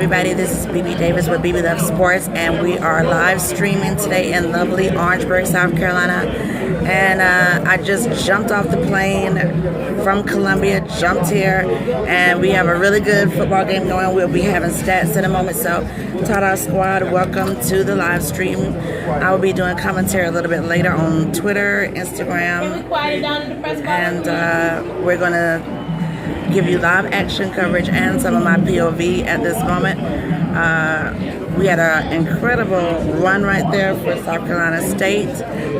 everybody, this is BB Davis with BB Love Sports, and we are live streaming today in lovely Orangeburg, South Carolina. And I just jumped off the plane from Columbia, jumped here, and we have a really good football game going. We'll be having stats in a moment. So, Tada Squad, welcome to the live stream. I will be doing commentary a little bit later on Twitter, Instagram, and we're going to give you live action coverage and some of my POV at this moment. We had an incredible run right there for South Carolina State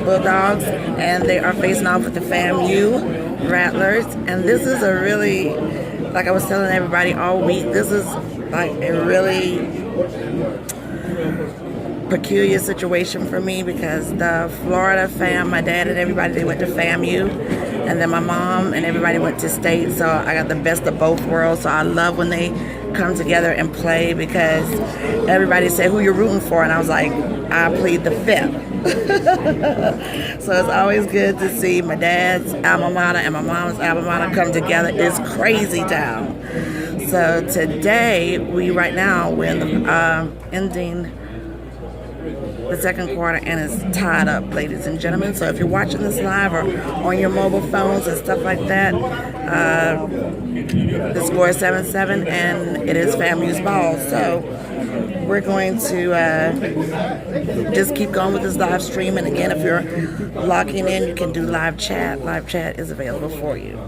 Bulldogs, and they are facing off with the FAMU Rattlers. And this is a really, like I was telling everybody all week, this is like a really peculiar situation for me because the Florida fam, my dad and everybody, they went to FAMU, and then my mom and everybody went to State, so I got the best of both worlds. So I love when they come together and play because everybody said who you're rooting for, and I was like, I plead the fifth. So it's always good to see my dad's alma mater and my mom's alma mater come together. It's crazy town. So today, we're in the ending the second quarter, and it's tied up, ladies and gentlemen. So if you're watching this live or on your mobile phones and stuff like that, the score is 7-7, and it is FAMU's ball. So we're going to just keep going with this live stream. And again, if you're logging in, you can do live chat. Live chat is available for you.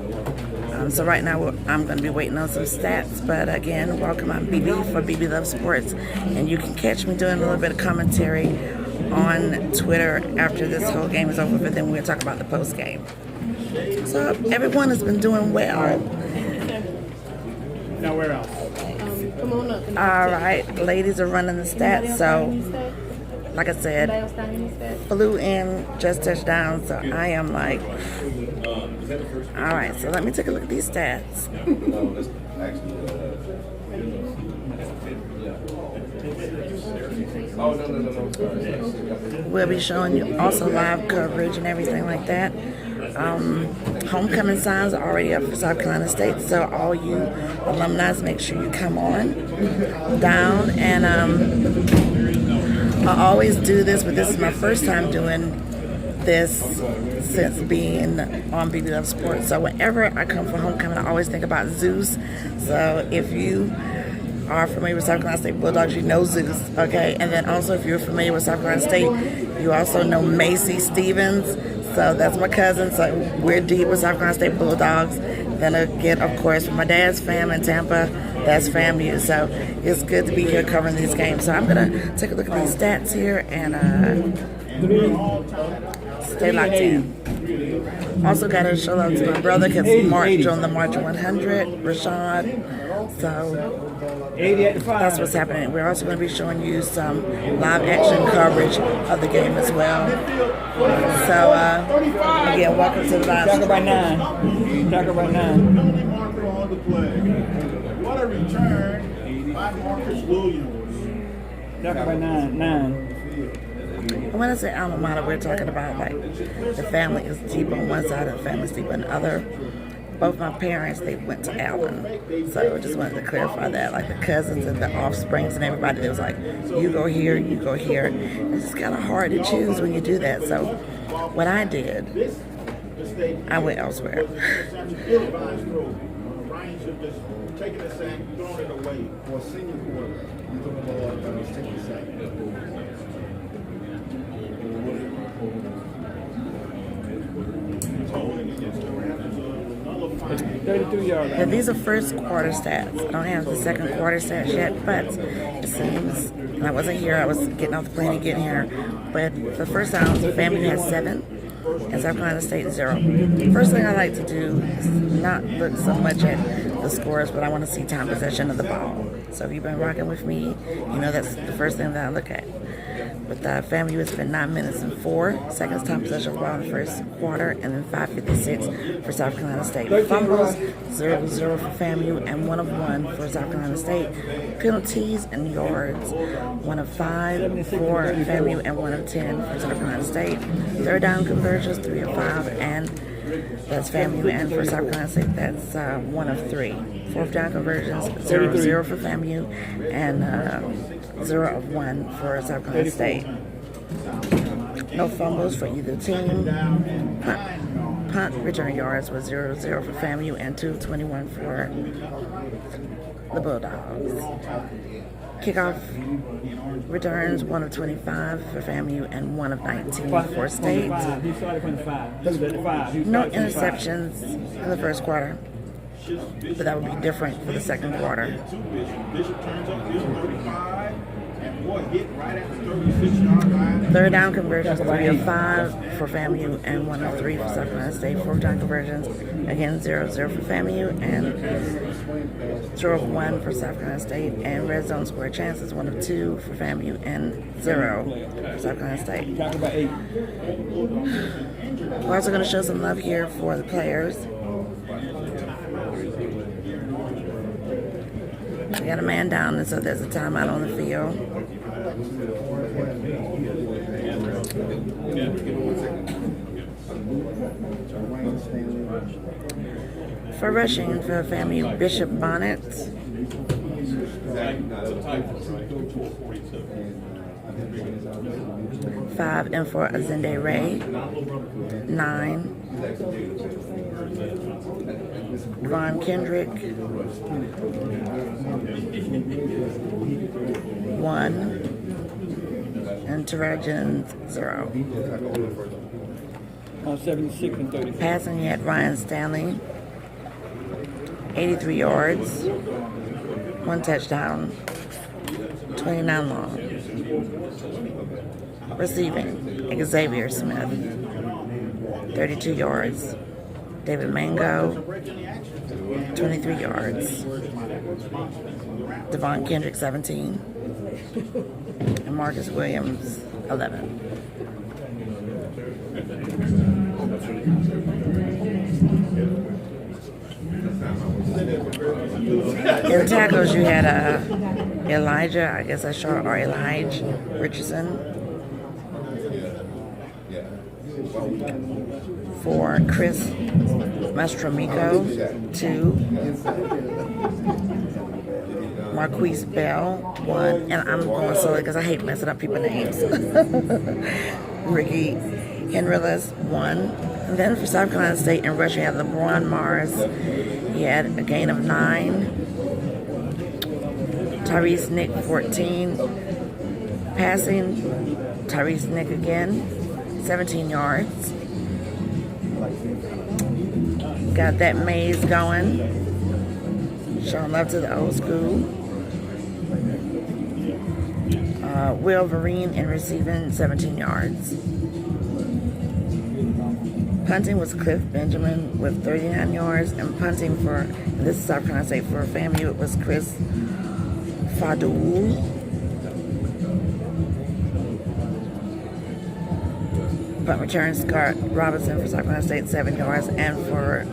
So right now I'm going to be waiting on some stats, but again, welcome. I'm BB for BB Love Sports, and you can catch me doing a little bit of commentary on Twitter after this whole game is over, but then we'll talk about the post game. So everyone has been doing well. Now where else? Come on up. All right, ladies are running the stats, so like I said, flew in, just touched down, so I am like, all right, so let me take a look at these stats. We'll be showing you also live coverage and everything like that. Homecoming signs are already up for South Carolina State, so all you alumni, make sure you come on down. And I always do this, but this is my first time doing this since being on BB Love Sports. So whenever I come for homecoming, I always think about Zeus. So if you are familiar with South Carolina State Bulldogs, you know Zeus, okay? And then also if you're familiar with South Carolina State, you also know Macy Stevens. So that's my cousin. So we're deep with South Carolina State Bulldogs. Then again, of course, from my dad's fam in Tampa, that's FAMU. So it's good to be here covering these games. So I'm gonna take a look at these stats here and stay locked in. Also got to show out to my brother because March on the March 100, Rashad. So that's what's happening. We're also going to be showing you some live action coverage of the game as well. So again, welcome to the live. Talk about nine. Talk about nine. What a return by Marcus Williams. Talk about nine. When I say alma mater, we're talking about like the family is deep on one side and the family is deep on the other. Both my parents, they went to Allen. So I just wanted to clarify that. Like the cousins and the offsprings and everybody, they was like, you go here, you go here. It's just kind of hard to choose when you do that. So what I did, I went elsewhere. Taking a sack, throwing it away for a senior quarterback. You throw the ball out and he's taking a sack. Yeah, these are first quarter stats. I don't have the second quarter stats yet, but it seems, and I wasn't here, I was getting off the plane and getting here, but the first round, the family had 7, and South Carolina State 0. First thing I like to do is not look so much at the scores, but I want to see time possession of the ball. So if you've been rocking with me, you know that's the first thing that I look at. But the FAMU has been 9 minutes and 4 seconds time possession of the ball in the first quarter, and then 5:56 for South Carolina State. Fumbles, 0-0 for FAMU, and 1 of 1 for South Carolina State. Penalties and yards, 1 of 5 for FAMU, and 1 of 10 for South Carolina State. Third down conversions, 3 of 5, and That's FAMU, and for South Carolina State, that's 1 of 3. Fourth down conversions, 0-0 for FAMU, and 0 of 1 for South Carolina State. No fumbles for either team. Punt return yards was 0-0 for FAMU and 2 of 21 for the Bulldogs. Kickoff returns 1 of 25 for FAMU and 1 of 19 for State. No interceptions in the first quarter, but that would be different for the second quarter. Third down conversions, 3 of 5 for FAMU and 1 of 3 for South Carolina State. Fourth down conversions, again 0-0 for FAMU and 0 of 1 for South Carolina State. And red zone square chances, 1 of 2 for FAMU and 0 for South Carolina State. We're also going to show some love here for the players. We got a man down, and so there's a timeout on the field. For rushing for FAMU, Bishop Bonnet. 5, and for Azende Ray. 9. Ron Kendrick. 1. And Tarajan 0. On 76 and 30. Passing, you had Ryan Stanley, 83 yards, 1 touchdown, 29 long. Receiving, Xavier Smith, 32 yards. David Mango, 23 yards. Devon Kendrick, 17. And Marcus Williams, 11. In tackles, you had Elijah, I guess that's short, or Elijah Richardson. For Chris Mastromico, 2. Marquise Bell, 1. And I'm going slowly because I hate messing up people's names. Ricky Henrilis, 1. And then for South Carolina State in rush, you had LeBron Mars. He had a gain of 9. Tyrese Nick, 14. Passing, Tyrese Nick again, 17 yards. Got that maze going. Showing love to the old school. Will Vereen in receiving, 17 yards. Punting was Cliff Benjamin with 39 yards, and punting for, this is South Carolina State, for FAMU, it was Chris Fadoul. Punt return, Scott Robinson for South Carolina State, 7 yards, and for,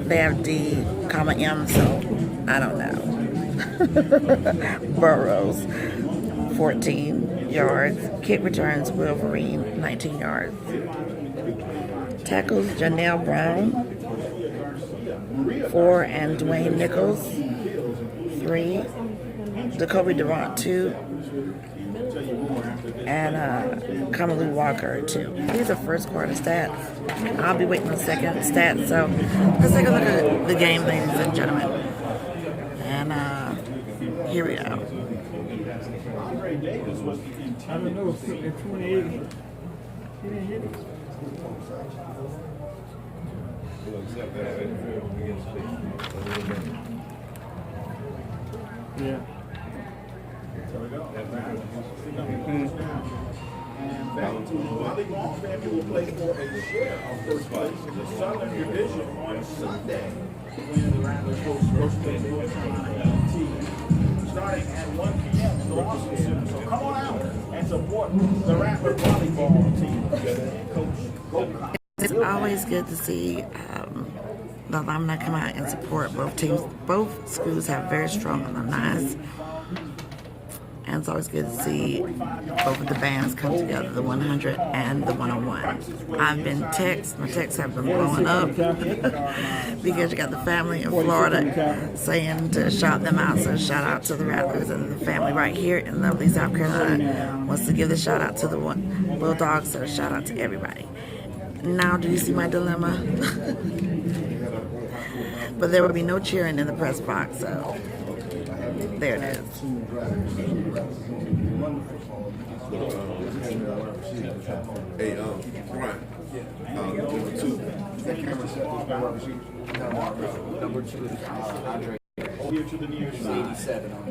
they have D, M, so I don't know. Burrows, 14 yards. Kick returns, Wolverine, 19 yards. Tackles, Janelle Brown, 4, and Dwayne Nichols, 3. Jacoby Durant, 2. And Kamalu Walker, 2. These are first quarter stats. I'll be waiting on second stats, so let's take a look at the game, ladies and gentlemen. And here we go. I don't know, at 28, he didn't hit it. Yeah. And back to volleyball, FAMU will play for a share of first place in the Southern Division on Sunday when the Rattlers host first place North Carolina A&M starting at 1 p.m. in the Washington Center. So come on out and support the Rattler volleyball team. Coach Go. It's always good to see the alumni come out and support both teams. Both schools have very strong alumni. And it's always good to see both of the bands come together, the 100 and the 101. I've been my texts have been blowing up because you got the family in Florida saying to shout them out. So shout out to the Rattlers, and the family right here in lovely South Carolina wants to give the shout out to the Bulldogs. So shout out to everybody. Now, do you see my dilemma? But there will be no cheering in the press box, so there it is. Hey, Brian, number 2. Number 2 is Andre. He's 87 on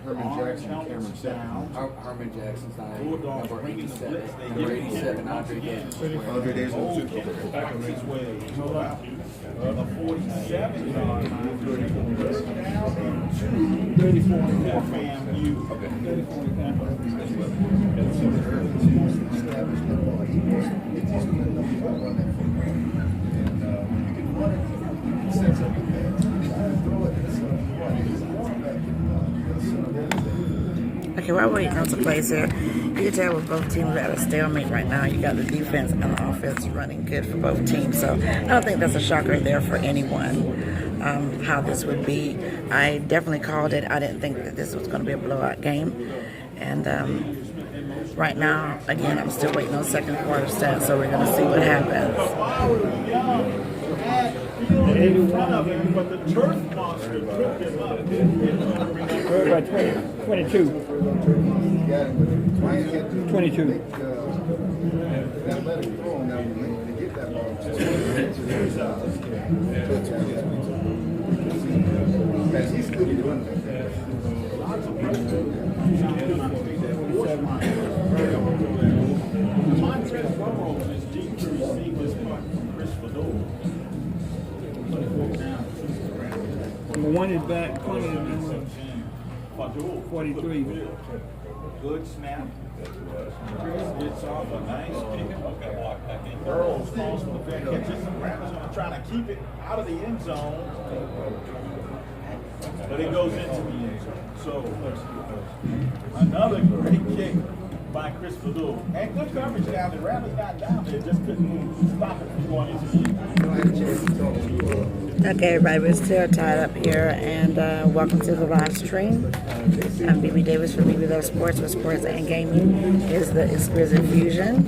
Herman Jackson, Cameron 7. Herman Jackson's 9. Number 87. Number 87, Andre Davis. Andre Davis on 2. The 47 yard line, 34 FAMU. Okay, while we're waiting on some plays here, you can tell with both teams are at a stalemate right now. You got the defense and the offense running good for both teams, so I don't think that's a shocker there for anyone, how this would be. I definitely called it. I didn't think that this was going to be a blowout game, and right now, again, I'm still waiting on second quarter stats, so we're going to see what happens. 81. But the turf monster took him up. Third by 22. 22. Number 1 is back, 20 is number 43. Good snap. Gets off a nice pick. Earl's calls for the fair catch. Just some Rattlers are trying to keep it out of the end zone. But it goes into the end zone. So another great kick by Chris Fadoul. And good coverage down there. Rattlers got down there, just couldn't stop it from going into the end zone. Okay, everybody, we're still tied up here, and welcome to the live stream. I'm Bebé Davis from Bebé Loves Sports, where sports and gaming is the exquisite fusion.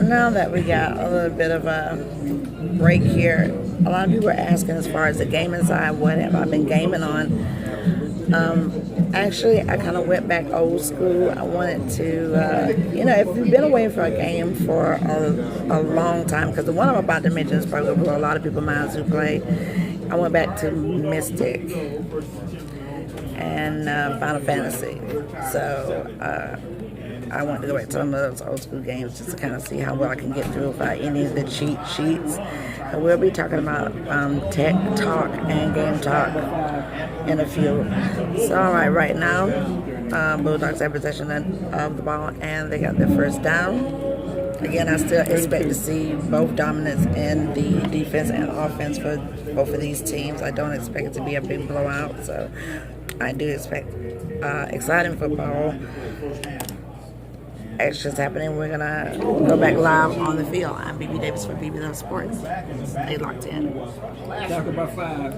Now that we got a little bit of a break here, a lot of people are asking as far as the gaming side, what have I been gaming on? Actually, I kind of went back old school. I wanted to, if you've been away from a game for a long time, because the one I'm about to mention is probably where a lot of people minds who play. I went back to Mystic and Final Fantasy. So I want to go back to some of those old school games just to kind of see how well I can get through without any of the cheat sheets. And we'll be talking about tech talk and game talk in a few. So, all right now, Bulldogs have possession of the ball, and they got their first down. Again, I still expect to see both dominance in the defense and offense for both of these teams. I don't expect it to be a big blowout, so I do expect exciting football actions happening. We're gonna go back live on the field. I'm Bebé Davis for Bebé Loves Sports. Stay locked in. Talk about 5.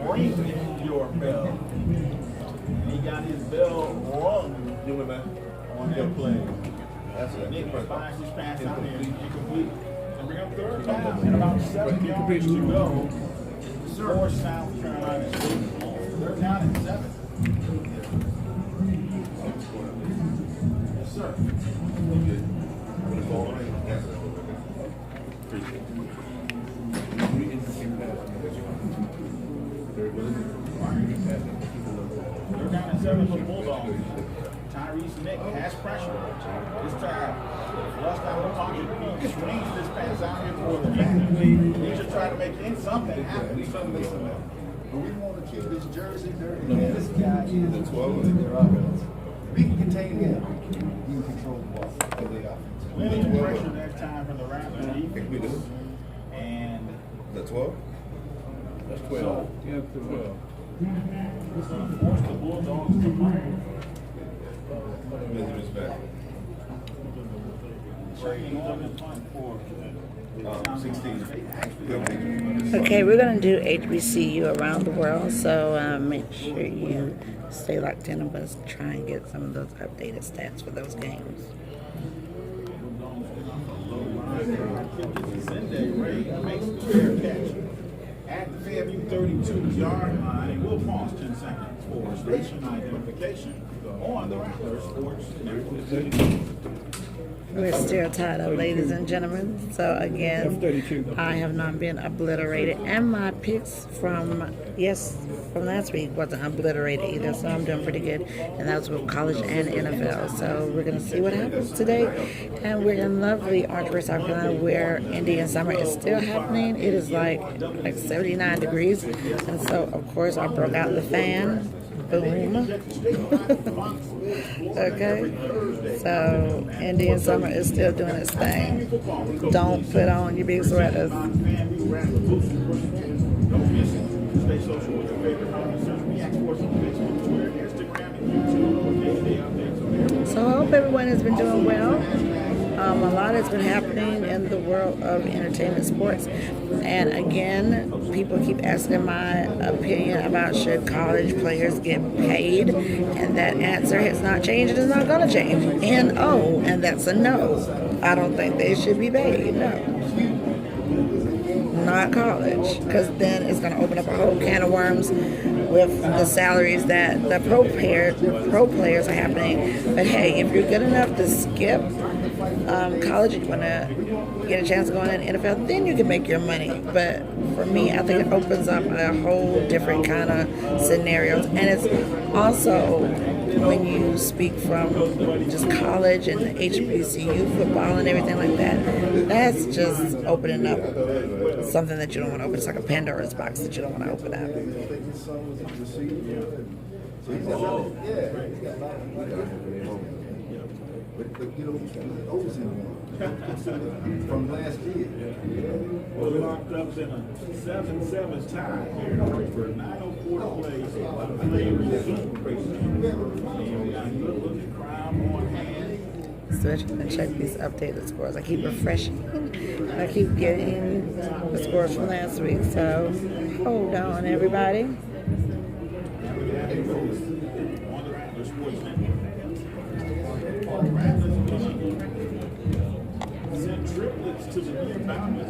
Ring your bell. He got his bell rung on that play. Nick finds his pass out there and incomplete. And bring up third down and about 7 yards to go. For South Carolina State. They're down at 7. Yes, sir. They're down at 7 for the Bulldogs. Tyrese Nick has pressure. This time, lost down the pocket. He swings this pass out here for the incomplete. He should try to make something happen. Do we want to keep this jersey dirty? This guy is the 12 in their offense. We can contain him. We can control the ball. Winning pressure that time from the Rattlers defense. We do. And Is that 12? That's 12. Yeah, 12. forced the Bulldogs to punt. Benjamin's back. Trading on the punt for 16. Okay, we're going to do HBCU around the world, so make sure you stay locked in and let's try and get some of those updated stats for those games. Sunday Ray makes the fair catch at the FAMU 32-yard line, and we'll pause 10 seconds for station identification on the Rattlers Sports Network. We're still tied up, ladies and gentlemen. So again, F32. I have not been obliterated, and my picks from last week wasn't obliterated either. So I'm doing pretty good, and that was with college and NFL. So we're gonna see what happens today, and we're in lovely Orangeburg, South Carolina, where Indian summer is still happening. It is like 79 degrees, and so of course I broke out the fan. Boom. Okay, so Indian summer is still doing its thing. Don't put on your big sweaters. Stay social with your favorite producers. React Sports on Facebook, Twitter, Instagram, and YouTube. Day-to-day updates on everything. So I hope everyone has been doing well. A lot has been happening in the world of entertainment sports. And again, people keep asking my opinion about should college players get paid. And that answer has not changed. It's not going to change. N-O. And that's a no. I don't think they should be paid. No. Not college. Because then it's going to open up a whole can of worms with the salaries that the pro players are happening. But hey, if you're good enough to skip college and you want to get a chance of going in the NFL, then you can make your money. But for me, I think it opens up a whole different kind of scenarios. And it's also, when you speak from just college and HBCU football and everything like that, that's just opening up something that you don't want to open. It's like a Pandora's box that you don't want to open up. But you know, from last year. We're locked up in a 7-7 tie here in Orangeburg. 9:04 to play. Looking crowd on hand. So I'm going to check these updated scores. I keep refreshing. I keep getting the scores from last week. So hold on, everybody. On the Rattlers Sports Network. Rattlers sent triplets to the near boundary.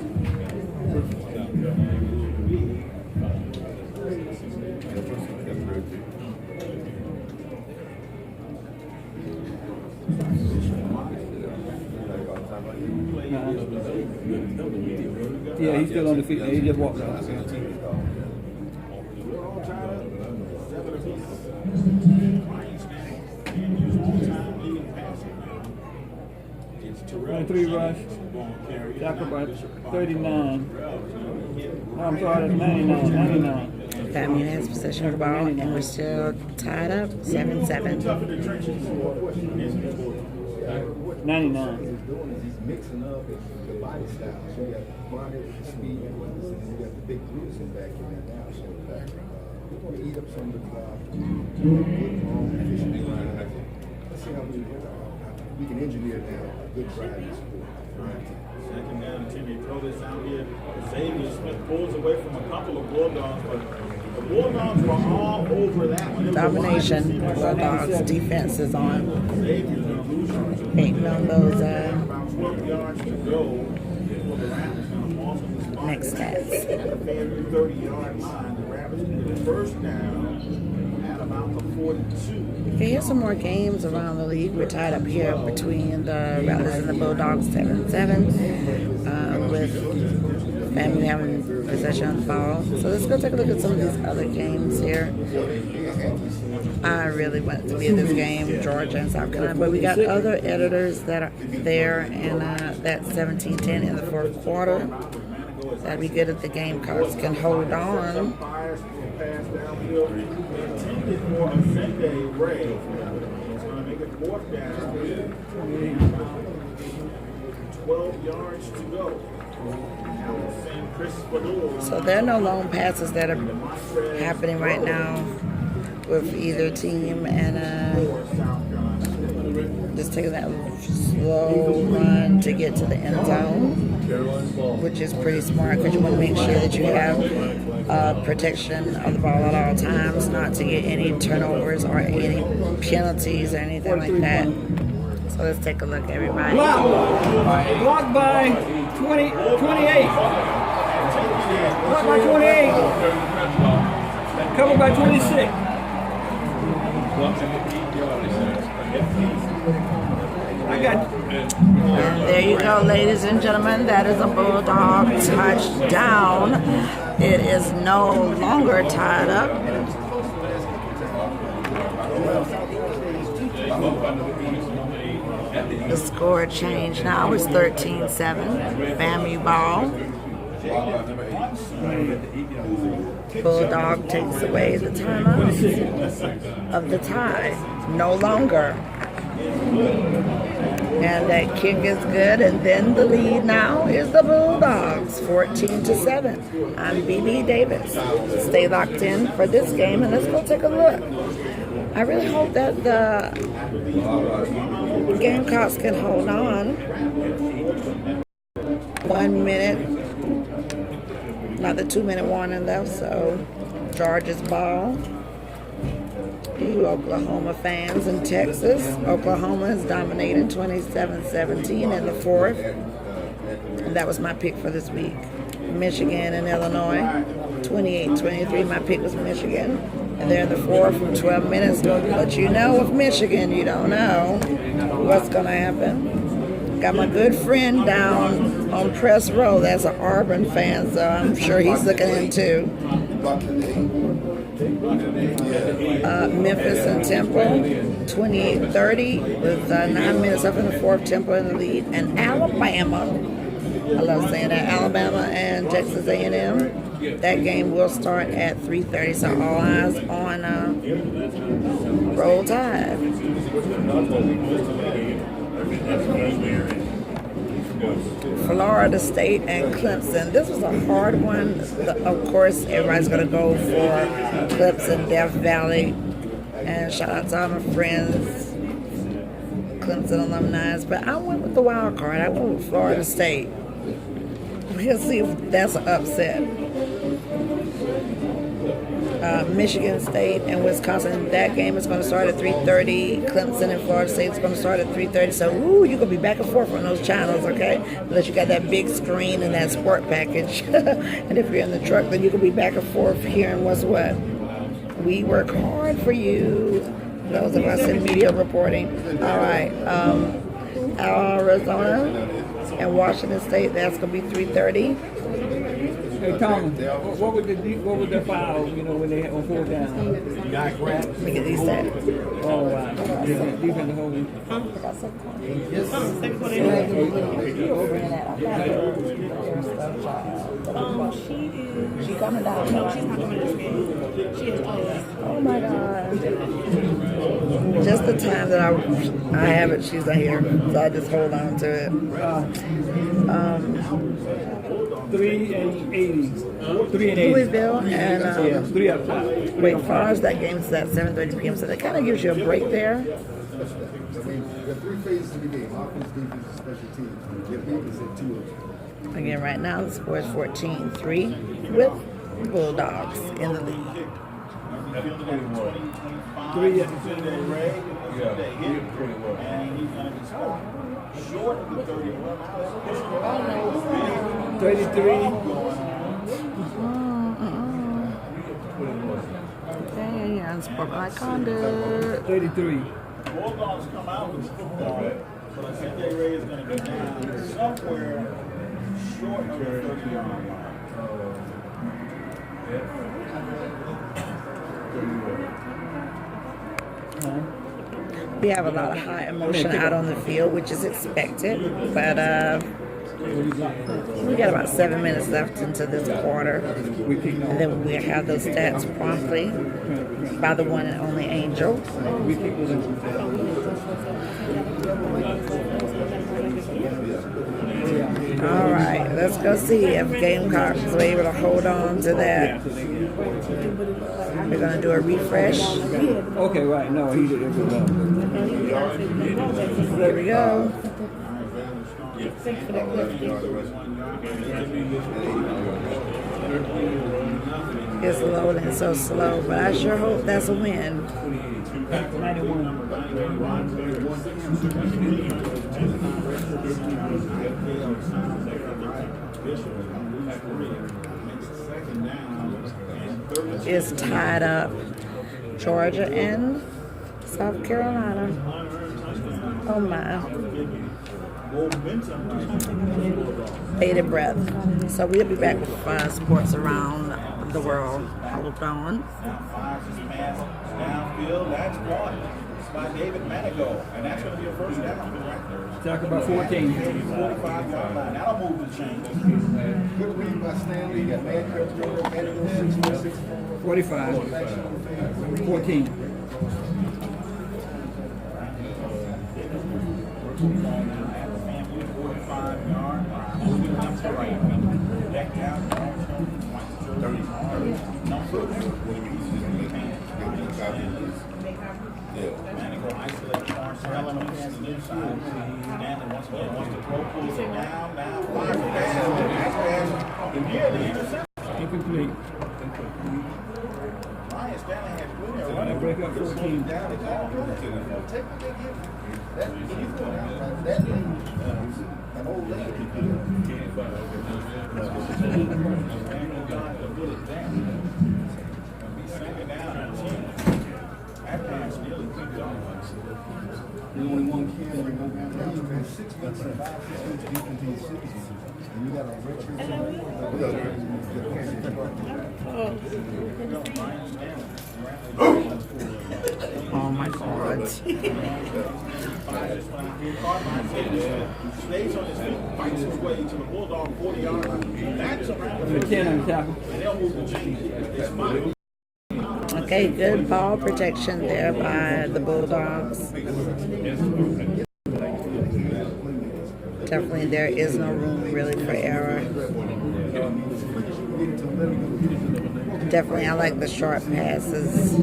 Yeah, he's still on the feet. He just walked out. We're all tied up. 7 apiece. Lions and use all-time leading passer now. It's Terrell 23 rush. Tackle by 39. No, I'm sorry, that's 99. FAMU has possession of the ball, and we're still tied up, 7-7. 99. He's mixing up the body style. So you got body, speed, and you got the big bruising back in there now. So we're going to eat up some of the let's see how we can engineer now a good driving sport. Second down, 10. They throw this out here. Xavier Smith pulls away from a couple of Bulldogs, but the Bulldogs were all over that one. Domination. Bulldogs defense is on. Xavier's going to lose it. Hating on those About 12 yards to go. For the Rattlers going to pause on the spot. next stats. At the FAMU 30-yard line, the Rattlers get the first down at about the 42. Okay, here's some more games around the league. We're tied up here between the Rattlers and the Bulldogs, 7-7, with FAMU having possession of the ball. So let's go take a look at some of these other games here. I really wanted to be in this game, Georgia and South Carolina, but we got other editors that are there, and that's 17-10 in the fourth quarter. That'd be good if the Gamecocks can hold on. pass downfield intended for a Sunday Ray. It's going to make it 4th down. 12 yards to go. So there are no long passes that are happening right now with either team, and just taking that slow run to get to the end zone, which is pretty smart because you want to make sure that you have protection of the ball at all times, not to get any turnovers or any penalties or anything like that. So let's take a look, everybody. Blocked by 28. Blocked by 28. Covered by 26. I got. And there you go, ladies and gentlemen. That is a Bulldog touchdown. It is no longer tied up. The score changed now. It's 13-7. FAMU ball. Bulldog takes away the timeout of the tie. No longer. And that kick is good. And then the lead now is the Bulldogs, 14-7. I'm Bebé Davis. Stay locked in for this game, and let's go take a look. I really hope that the Gamecocks can hold on. 1 minute, not the 2-minute warning left, so Georgia's ball. You Oklahoma fans in Texas. Oklahoma is dominating 27-17 in the 4th. And that was my pick for this week. Michigan and Illinois, 28-23. My pick was Michigan. And they're in the 4th from 12 minutes. But you know, with Michigan, you don't know what's going to happen. Got my good friend down on press row. That's an Auburn fan, so I'm sure he's looking in too. Memphis and Temple, 28-30 with 9 minutes up in the 4th. Temple in the lead. And Alabama, I love saying that, Alabama and Texas A&M. That game will start at 3:30, so all eyes on Roll Tide. Florida State and Clemson. This was a hard one. Of course, everybody's going to go for Clemson, Death Valley. And shout out to all my friends, Clemson alumni. But I went with the wild card. I went with Florida State. We'll see if that's an upset. Michigan State and Wisconsin. That game is going to start at 3:30. Clemson and Florida State is going to start at 3:30. So, you're going to be back and forth on those channels, okay? Unless you got that big screen and that sport package. And if you're in the truck, then you can be back and forth hearing what's what. We work hard for you. Those of us in media reporting. All right. Arizona and Washington State. That's going to be 3:30. Hey, Tom, what was the foul, when they had on 4th down? Let me get these stats. Oh, wow. Defense the whole week. She coming down. No, she's not coming to this game. She is always. Oh my God. Just the time that I have it, she's not here. So I just hold on to it. 3-80. 3-80. Louisville and 3 up top. Wake Forest. That game's at 7:30 p.m. So that kind of gives you a break there. There are 3 phases of the game: offense, defense, and special teams. Your pick is at 2 of them. Again, right now the score is 14-3 with Bulldogs in the lead. 3 up. Short of the 31. 33. Okay, unsportsmanlike conduct. 33. Bulldogs come out with football, but I think Ray is going to be down somewhere short of the 30-yard line. We have a lot of high emotion out on the field, which is expected, but We got about 7 minutes left into this quarter. And then we'll have those stats promptly by the one and only Angel. All right, let's go see if Gamecocks were able to hold on to that. We're going to do a refresh. Okay, right. No, he did it. There we go. It's loading so slow, but I sure hope that's a win. 91. It's tied up. Georgia and South Carolina. Oh my. Bated breath. So we'll be back with sports around the world. Hold on. Downfield, that's one. It's by David Manigault, and that's going to be a first down for the Rattlers. Talk about 14. 45-yard line. That'll move the chains. Good read by Stanley. You got man coach Joe, Manigault, 6'4", 45. 14. Incomplete. Break up 14. only one kid that remember 6 months and 5 different citizens. And you got a Richard. Oh my God. Stays on his feet, fights his way to the Bulldog 40-yard line. That's around The 10 on the tackle. and they'll move the chains. It's fine. Okay, good ball protection there by the Bulldogs. Definitely there is no room really for error. Definitely I like the short passes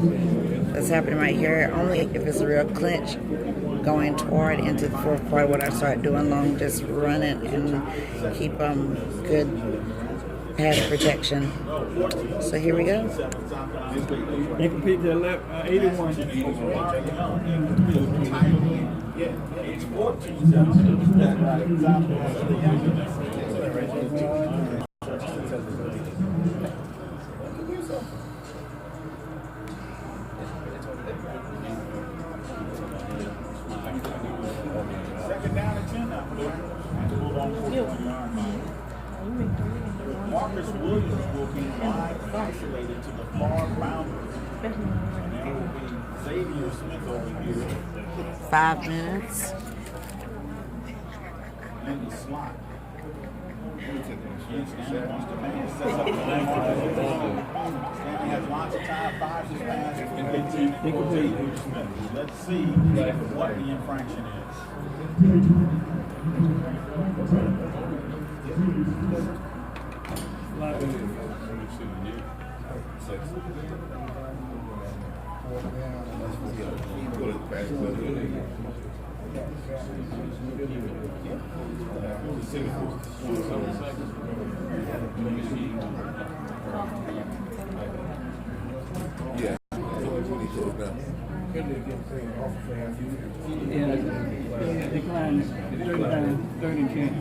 that's happening right here. Only if it's a real clinch going toward into the fourth quarter when I start doing long, just running and keep good pass protection. So here we go. They compete to 81. It's 14. Second down and 10 now. Marcus Williams will be wide isolated to the far boundary. And there will be Xavier Smith over here 5 minutes. in the slot. Stanley wants to pass. Sets up the line. Stanley has lots of time. 5 is pass. It's going to get 10 for Xavier Smith. Let's see what the infraction is. Yeah. Decline. 30 and 10.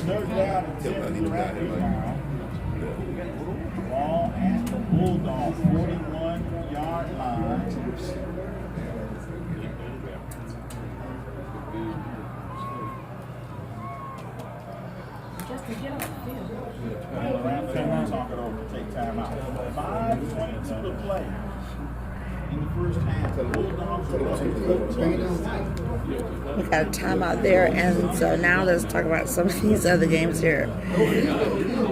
Third down and 10 for the Rattlers now. Ball at the Bulldog 41-yard line. Talk it over, take time out. 5:22 to play in the first half. The Bulldogs are up 14. We got a timeout there, and so now let's talk about some of these other games here.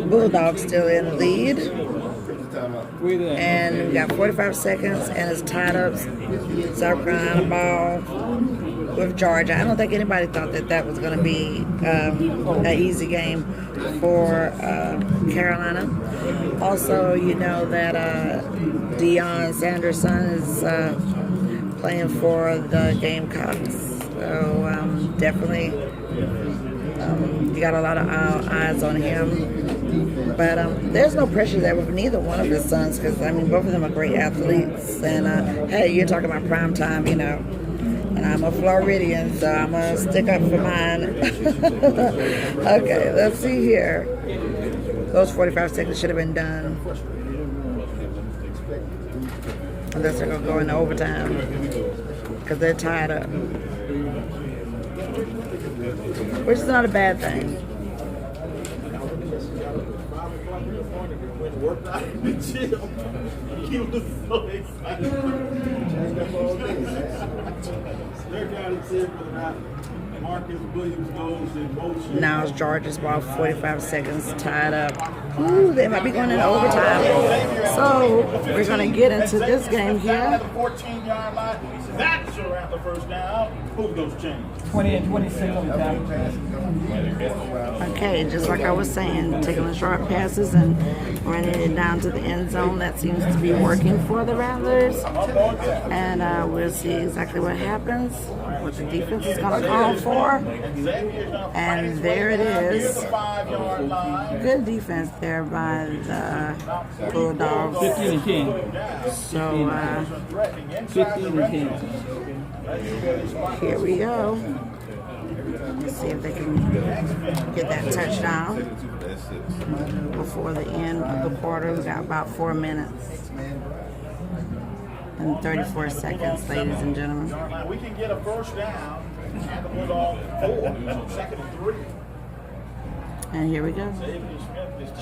Bulldogs still in the lead, and we got 45 seconds, and it's tied up. South Carolina ball with Georgia. I don't think anybody thought that that was going to be an easy game for Carolina. Also, you know that Deion Sanderson is playing for the Gamecocks. So definitely you got a lot of eyes on him. But there's no pressure there with neither one of his sons because, I mean, both of them are great athletes. And, hey, you're talking about prime time, you know. And I'm a Floridian, so I'm going to stick up for mine. Okay, let's see here. Those 45 seconds should have been done. Unless they're going to go into overtime because they're tied up. Which is not a bad thing. Worked out in the gym. He was so excited. They're down to 10 for the night. Marcus Williams goes in motion. Now it's Georgia's ball, 45 seconds, tied up. Ooh, they might be going into overtime. So we're going to get into this game here. At the 14-yard line. That's around the first down. Who's going to change? 20 and 26 on the time. Okay, just like I was saying, taking the short passes and running it down to the end zone. That seems to be working for the Rattlers. And we'll see exactly what happens, what the defense is going to call for. And there it is. Good defense there by the Bulldogs. 15 and 10. So, 15 and 10. here we go. Let's see if they can get that touchdown before the end of the quarter. We got about 4 minutes and 34 seconds, ladies and gentlemen. We can get a first down and the Bulldog 4, second and 3. And here we go.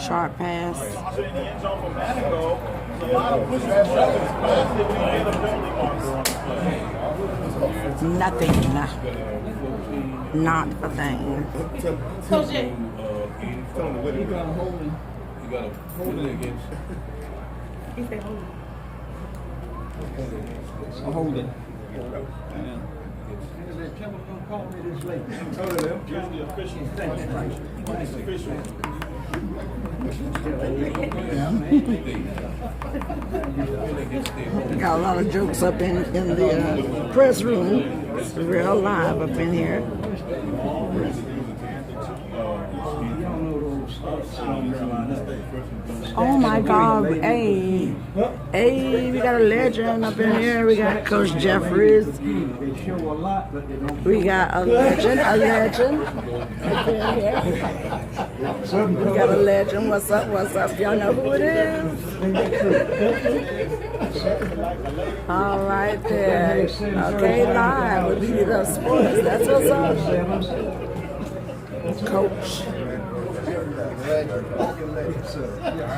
Sharp pass. Toss it in the end zone for Manigo. There's a lot of pushing and shoving. If we get a penalty marker on the play. Nothing. Not a thing. Coach J. You got to hold it against. He said hold A holding. Here's the official. Official. Got a lot of jokes up in the press room. It's real live up in here. Oh my God! Hey, we got a legend up in here. We got Coach Jeffries. We got a legend. We got a legend. What's up? Y'all know who it is? All right there. Okay, live with BEBELUVSPORTS. That's what's up. Coach.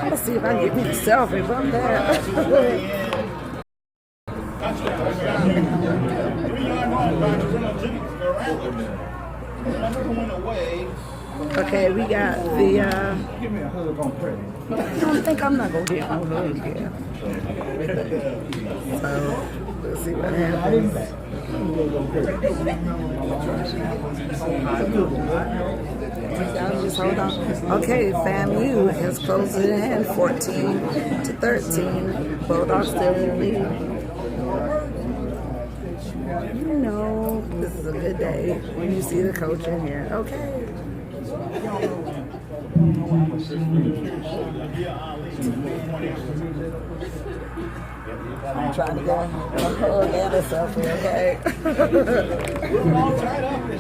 Let's see if I can get me a selfie from that. 3-yard run by Paternal Fam. Okay, we got the. Give me a hug on credit. I don't think I'm not gonna get no hug here. So let's see what happens. Just hold on. Okay, FAMU has closed it in 14-13. Bulldogs still in the lead. You know, this is a good day when you see the coach in here. Okay. I'm trying to get a hug and a selfie, okay? We're all tied up.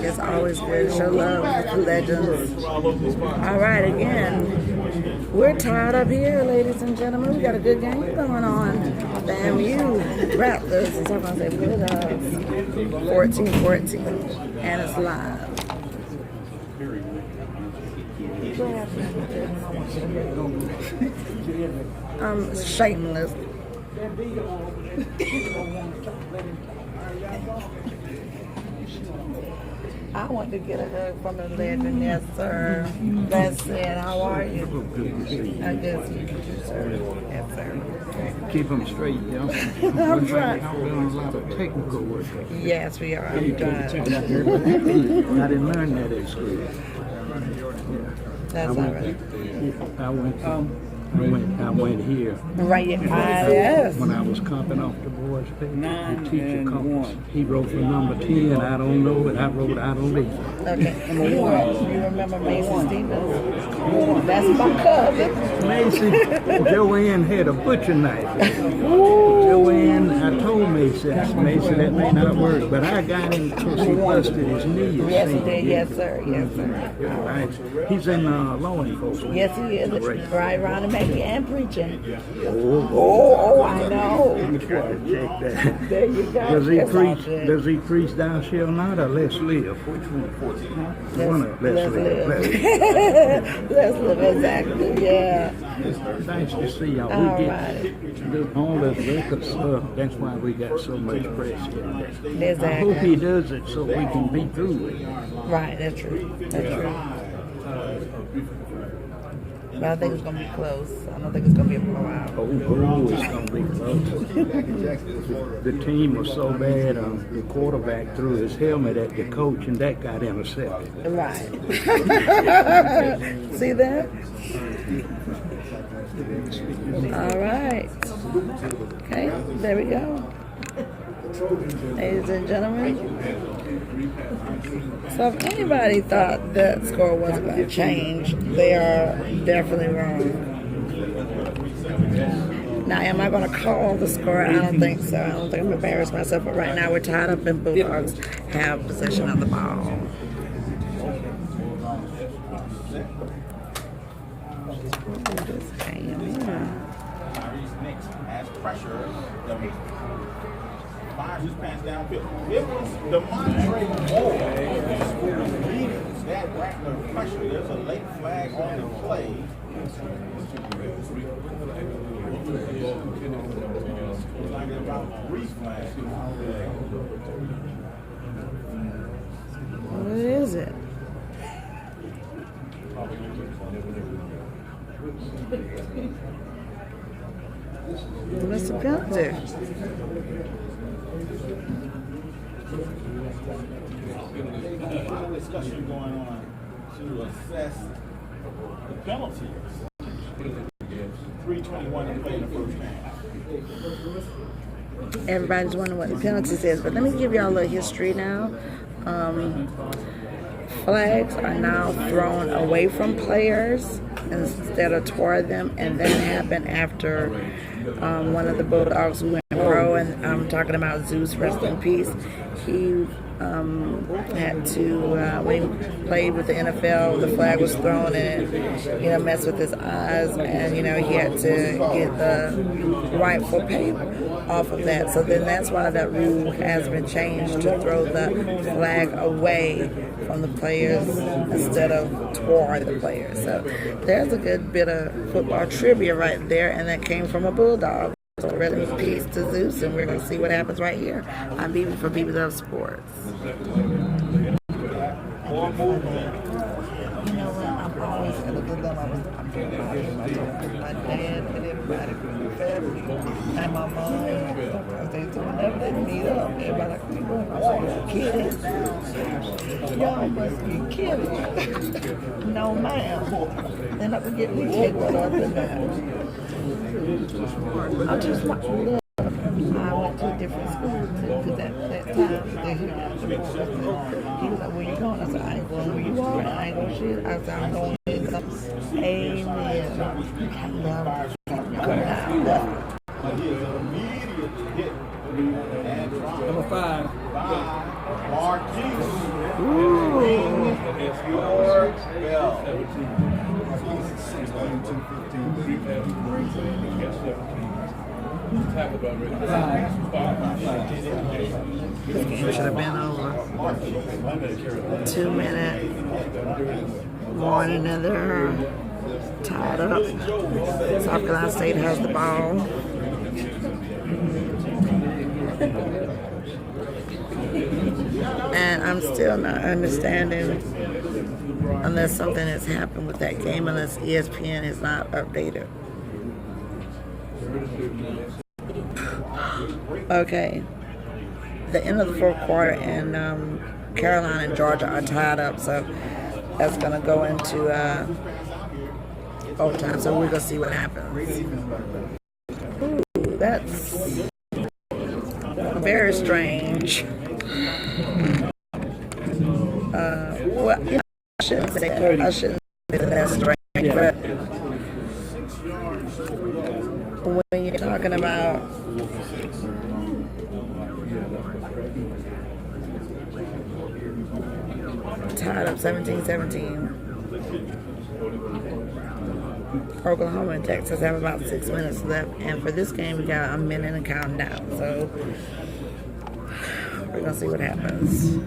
It's always good to show love with the legends. All right, again, We're tied up here, ladies and gentlemen. We got a good game going on. FAMU, Rattlers, and I'm going to say Bulldogs, 14-14, and it's live. Shameless. I want to get a hug from the legend, yes, sir. That's it. How are you? I guess you do, sir. Yes, sir. Keep them straight, you know. I'm trying. We're doing a lot of technical work. Yes, we are. I'm trying. I didn't learn that at school. That's all right. I went here. Right, yes. When I was comping off the boys' page, the 9 teacher and compass. 1. He wrote for number 10. I don't know, but I wrote I don't leave. Okay. You remember Mason Stevens? That's my cousin. Macy, Joanne had a butcher knife. Joanne, I told Macy, that may not work, but I got him because he busted his knee. Yes, he did. Yes, sir. Yes, sir. Right. He's in law enforcement. Yes, he is. Right around the maybe and preaching. Oh, I know. Check that. There you go. Does he preach thou shalt not or let's live? Which one? One of let's live. Let's live, exactly, yeah. Nice to see y'all. All We right. get all this record stuff. That's why we got so much press here. I Exactly. hope he does it so we can be through with it. Right, that's true. That's true. But I think it's going to be close. I don't think it's going to be a blowout. Oh, it's going to be close. The team was so bad, the quarterback threw his helmet at the coach, and that got intercepted. Right. See that? All right. Okay, there we go. Ladies and gentlemen. So if anybody thought that score wasn't going to change, they are definitely wrong. Now, am I going to call the score? I don't think so. I don't think I'm embarrassed myself. But right now, we're tied up and Bulldogs have possession of the ball. Just came in. Has pressure. Fires his pass downfield. It was the Montre Moore leaders that Rattler pressure. There's a late flag on the play. Like about 3 flags. What is it? What's the penalty? A lot of discussion going on to assess the penalties. 3:21 to play in the first half. Everybody's wondering what the penalties is, but let me give y'all a little history now. Flags are now thrown away from players instead of toward them, and that happened after one of the Bulldogs who went pro, and I'm talking about Zeus, rest in peace. He had to, when he played with the NFL, the flag was thrown and it, messed with his eyes, and, he had to get the rightful pay off of that. So then that's why that rule has been changed to throw the flag away from the players instead of toward the players. So there's a good bit of football trivia right there, and that came from a Bulldog. So really, peace to Zeus, and we're going to see what happens right here. I'm Bebé for BEBELUVSPORTS. You know what? I'm always going to do them. I'm talking about my dad and everybody from the family and my mom. Because they do whenever they meet up, everybody like, you kidding? Y'all must be kidding. No, ma'am. They're not going to get me take one other than that. I just want to love. I went to a different school because at that time they he was like, "Where you going?" I said, "I ain't going where you are. I ain't going shit." I said, "I'm going to Amen." I love it. Number 5. Marquise. This game should have been over. 2 minutes. One another. Tied up. South Carolina State has the ball. And I'm still not understanding, unless something has happened with that game, unless ESPN is not updated. Okay. The end of the fourth quarter, and Carolina and Georgia are tied up, so that's going to go into overtime. So we're going to see what happens. Ooh, that's very strange. Well, yeah, I shouldn't say that's strange, but when you're talking about tied up 17-17, Oklahoma and Texas have about 6 minutes left, and for this game we got a minute and counting down, so we're gonna see what happens.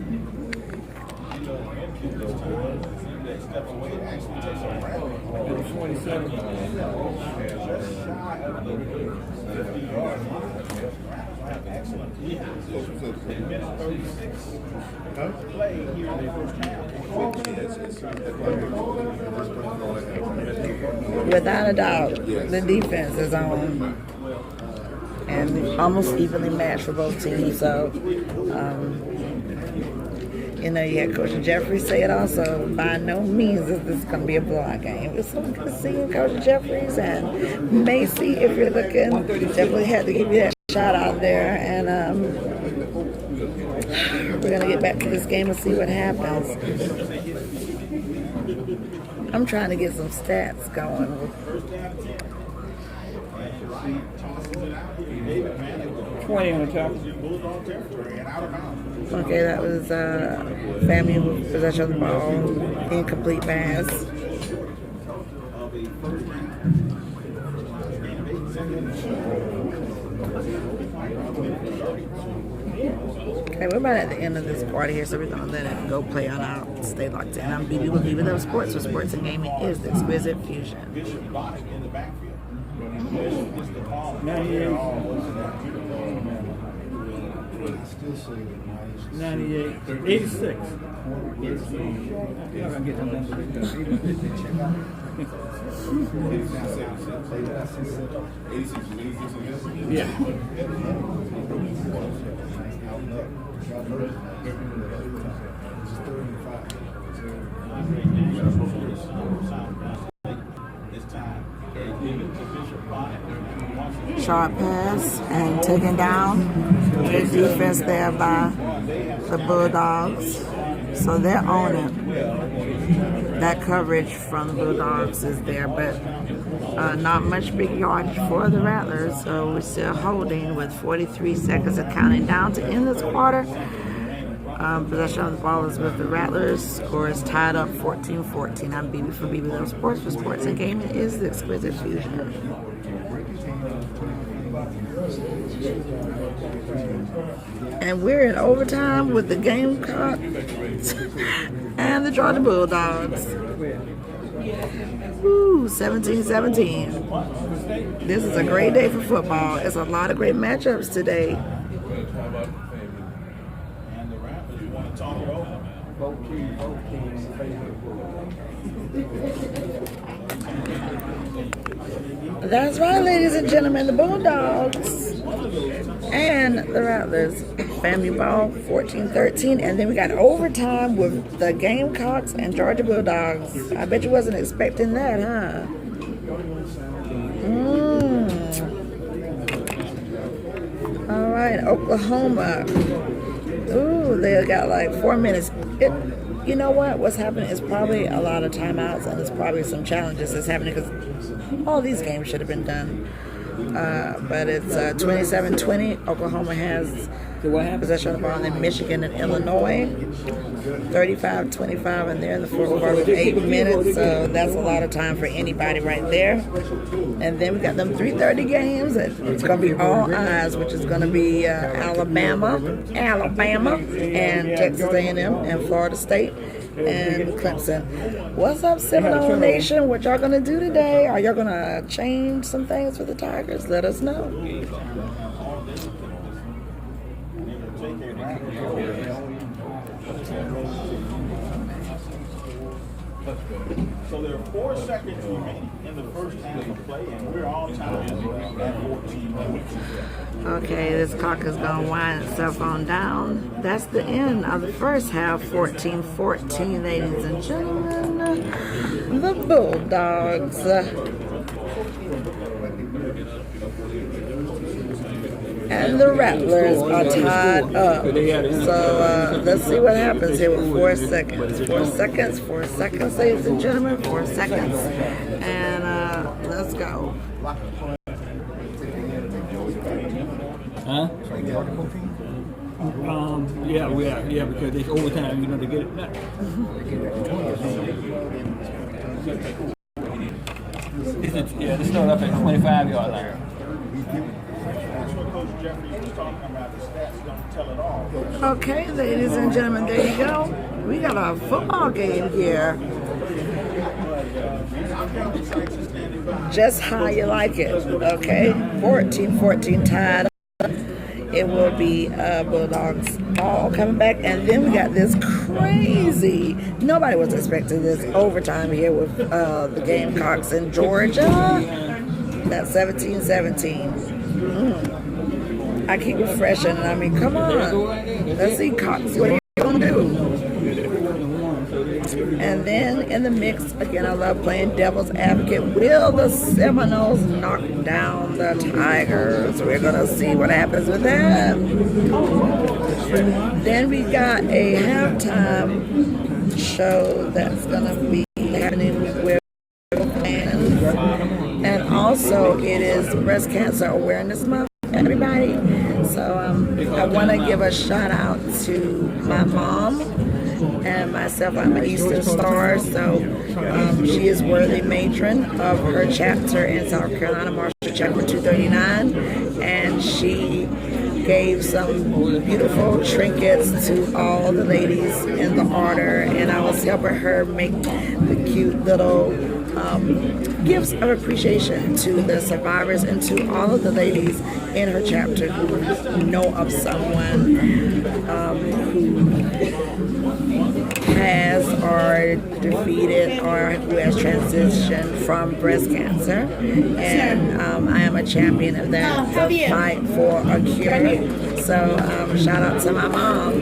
Without a doubt, the defense is on and almost evenly matched for both teams. So, you had Coach Jeffries say it also. By no means is this going to be a blowout game. It's so good seeing Coach Jeffries and Macy. If you're looking, definitely had to give you that shout out there. And we're going to get back to this game and see what happens. I'm trying to get some stats going. Okay, that was FAMU with possession of the ball, incomplete pass. Okay, we're about at the end of this quarter here, so we're going to let it go play on out. Stay locked in. I'm Bebé with BEBELUVSPORTS, where sports and gaming is the exquisite fusion. 98, 86. Yeah. Sharp pass and taken down. Good defense there by the Bulldogs. So they're on it. That coverage from the Bulldogs is there, but not much big yardage for the Rattlers. So we're still holding with 43 seconds of counting down to end this quarter. Possession of the ball is with the Rattlers. Score is tied up 14-14. I'm Bebé from BEBELUVSPORTS, for sports and gaming is the exquisite fusion. And we're in overtime with the Gamecocks and the Georgia Bulldogs. Woo, 17-17. This is a great day for football. It's a lot of great matchups today. That's right, ladies and gentlemen, the Bulldogs and the Rattlers. FAMU ball 14-13, and then we got overtime with the Gamecocks and Georgia Bulldogs. I bet you wasn't expecting that, huh? All right, Oklahoma. Ooh, they got like 4 minutes. You know what? What's happening is probably a lot of timeouts, and there's probably some challenges that's happening because all these games should have been done. But it's 27-20. Oklahoma has So what happened? possession of the ball in Michigan and Illinois. 35-25, and they're in the fourth quarter with 8 minutes, so that's a lot of time for anybody right there. And then we got them 3:30 games. It's going to be all eyes, which is going to be Alabama, and Texas A&M, and Florida State, and Clemson. What's up, Seminole Nation? What y'all going to do today? Are y'all going to change some things for the Tigers? Let us know. So there are 4 seconds remaining in the first half of play, and we're all tied at 14 minutes. Okay, this clock is going to wind itself on down. That's the end of the first half, 14-14, ladies and gentlemen. The Bulldogs. And the Rattlers are tied up. So let's see what happens here with 4 seconds. 4 seconds, ladies and gentlemen. 4 seconds. And let's go. Huh? Yeah, because it's overtime, you know, to get it back. They start up at 25-yard line. That's what Coach Jeffries was talking about. The stats don't tell it all. Okay, ladies and gentlemen, there you go. We got a football game here. Just how you like it. Okay, 14-14 tied. It will be Bulldogs all coming back. And then we got this crazy, nobody was expecting this overtime here with the Gamecocks in Georgia. That's 17-17. I keep refreshing, and I mean, come on. Let's see, Cox, what are you going to do? And then in the mix, again, I love playing devil's advocate. Will the Seminoles knock down the Tigers? We're going to see what happens with that. Then we got a halftime show that's going to be happening with and also it is Breast Cancer Awareness Month, everybody. So I want to give a shout out to my mom and myself. I'm an Eastern Star, so she is worthy matron of her chapter in South Carolina, Marshall Chapter 239, and she gave some beautiful trinkets to all the ladies in the order, and I was helping her make the cute little gifts of appreciation to the survivors and to all of the ladies in her chapter who know of someone who has or defeated or who has transitioned from breast cancer, and I am a champion of that, the fight for a cure. So shout out to my mom,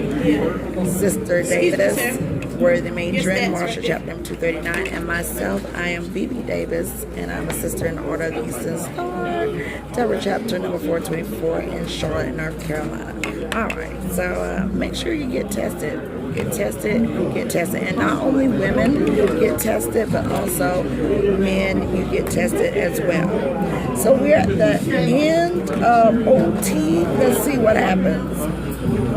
Sister Davis, worthy matron, Marshall Chapter 239, and myself. I am Bebé Davis, and I'm a sister in the Order of the Eastern Star, Deborah Chapter number 424 in Charlotte, North Carolina. All right, so make sure you get tested. Get tested, and not only women get tested, but also men, you get tested as well. So we're at the end of OT. Let's see what happens.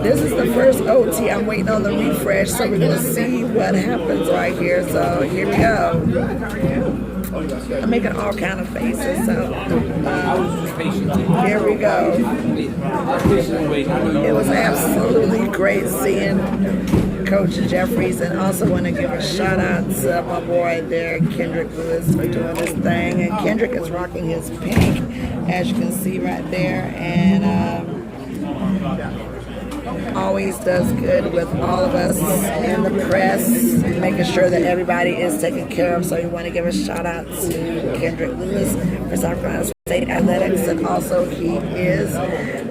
This is the first OT. I'm waiting on the refresh, so we're gonna see what happens right here. So here we go. I'm making all kind of faces, so here we go. It was absolutely great seeing Coach Jeffries, and also want to give a shout out to my boy there, Kendrick Lewis, for doing this thing. And Kendrick is rocking his pink, as you can see right there, and always does good with all of us in the press, making sure that everybody is taken care of. So we want to give a shout out to Kendrick Lewis for South Carolina State Athletics, and also he is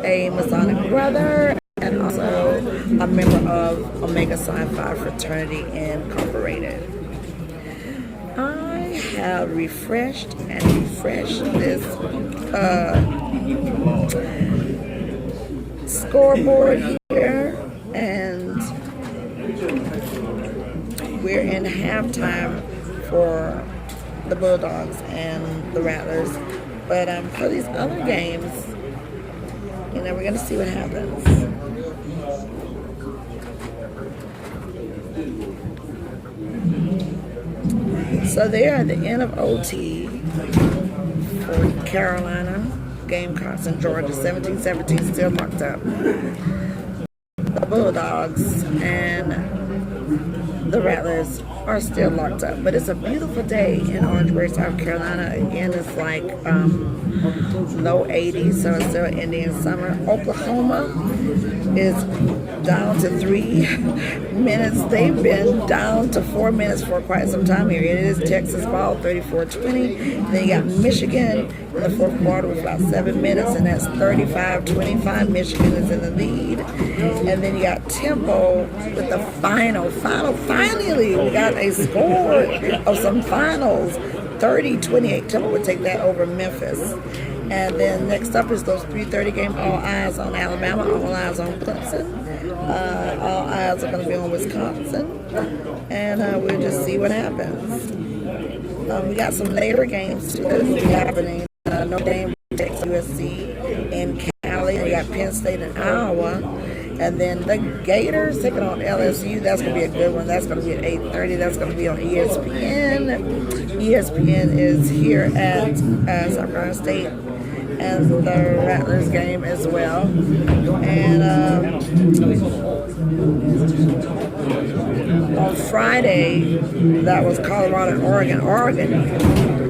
a Masonic brother and also a member of Omega Psi Phi Fraternity Incorporated. I have refreshed this scoreboard here, and we're in halftime for the Bulldogs and the Rattlers. But for these other games, we're going to see what happens. So they're at the end of OT for Carolina Gamecocks in Georgia, 17-17, still locked up. The Bulldogs and the Rattlers are still locked up. But it's a beautiful day in Orangeburg, South Carolina. Again, it's like low 80s, so it's still Indian summer. Oklahoma is down to 3 minutes. They've been down to 4 minutes for quite some time here. It is Texas ball, 34-20. Then you got Michigan in the fourth quarter with about 7 minutes, and that's 35-25. Michigan is in the lead. And then you got Temple with the finally, we got a score of some finals. 30-28. Temple would take that over Memphis. And then next up is those 3:30 games. All eyes on Alabama, all eyes on Clemson. All eyes are going to be on Wisconsin. And we'll just see what happens. We got some later games too that will be happening. Notre Dame takes USC in Cali. We got Penn State in Iowa. And then the Gators taking on LSU. That's going to be a good one. That's going to be at 8:30. That's going to be on ESPN. ESPN is here at South Carolina State and the Rattlers game as well. And on Friday, that was Colorado and Oregon. Oregon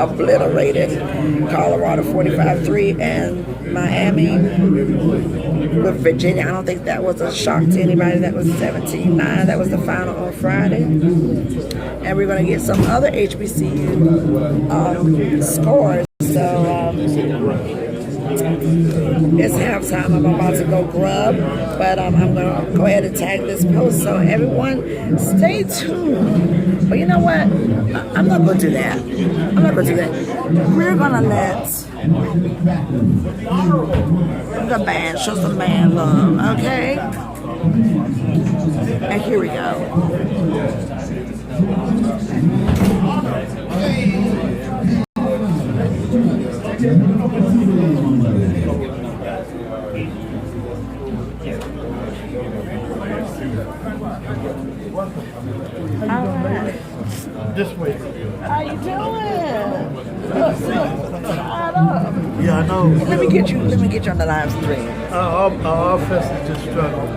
obliterated Colorado 45-3, and Miami with Virginia. I don't think that was a shock to anybody. That was 17-9. That was the final on Friday. And we're going to get some other HBCU scores. So it's halftime. I'm about to go grub, but I'm going to go ahead and tag this post. So everyone, stay tuned. But you know what? I'm not going to do that. We're going to let the band show some band love, okay? And here we go. All right. This way. How you doing? Look, tied up. Yeah, I know. Let me get you on the live stream. Our offense is just struggling.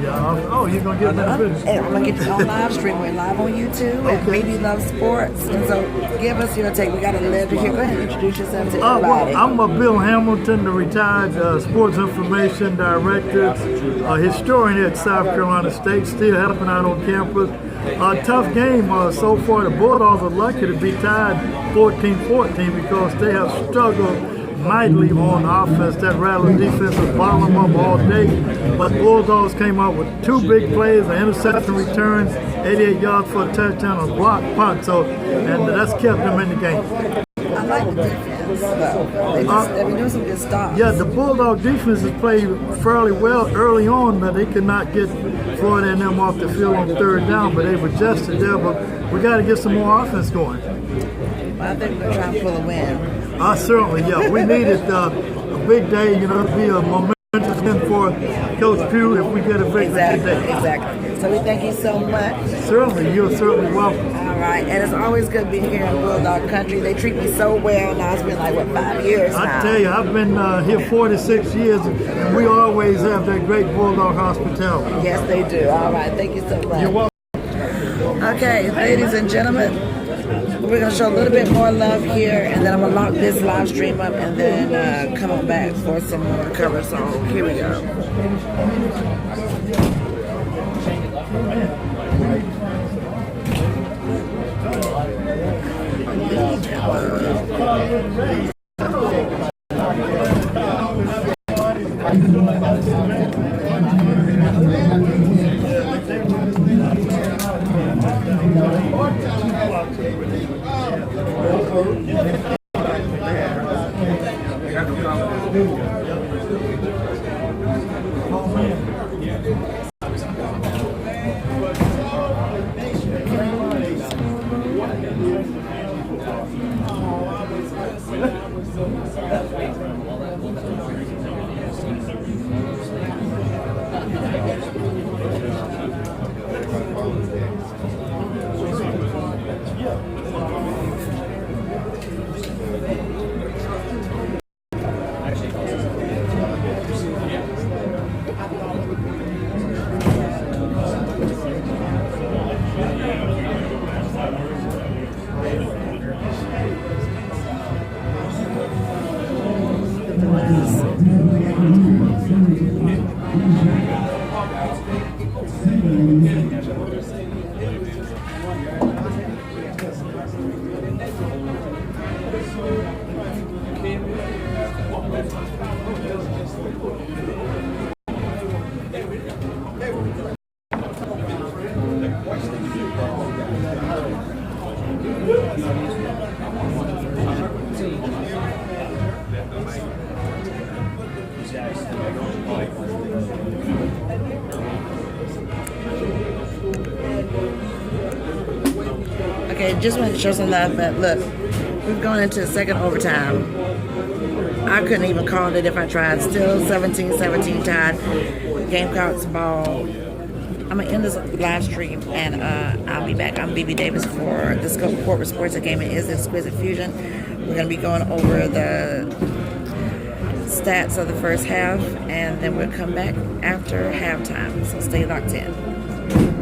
Yeah. You're gonna get that business. And I'm gonna get you on live stream. We're live on YouTube at BEBELUVSPORTS. And so give us your take. We got a letter here. Go ahead and introduce yourself to everybody. I'm Bill Hamilton, the retired sports information director, historian at South Carolina State, still helping out on campus. Tough game so far. The Bulldogs are lucky to be tied 14-14 because they have struggled mightily on offense. That Rattlers defense is bottling them up all day. But Bulldogs came up with 2 big plays, an interception return, 88 yards for a touchdown, a block punt. And that's kept them in the game. I like the defense, though. They've been doing some good stuff. Yeah, the Bulldog defense has played fairly well early on, but they could not get Florida and them off the field on 3rd down, but they've adjusted there. But we got to get some more offense going. Well, I think we're going to try and pull a win. Certainly, yeah. We needed a big day, to be a momentous win for Coach Pugh if we get a victory today. Exactly. So we thank you so much. Certainly, you're certainly welcome. All right, and it's always good being here in Bulldog Country. They treat me so well. Now it's been 5 years now. I tell you, I've been here 46 years, and we always have that great Bulldog hospitality. Yes, they do. All right, thank you so much. You're welcome. Okay, ladies and gentlemen, we're going to show a little bit more love here, and then I'm going to lock this live stream up and then come on back for some more cover. So here we go. Okay, just wanted to show some love, but look, we've gone into the second overtime. I couldn't even call it if I tried. Still 17-17 tied. Gamecocks ball. I'm going to end this live stream, and I'll be back. I'm Bebe Davis for the Scope of Corporate Sports. The game is Exquisite Fusion. We're going to be going over the stats of the first half, and then we'll come back after halftime. So stay locked in.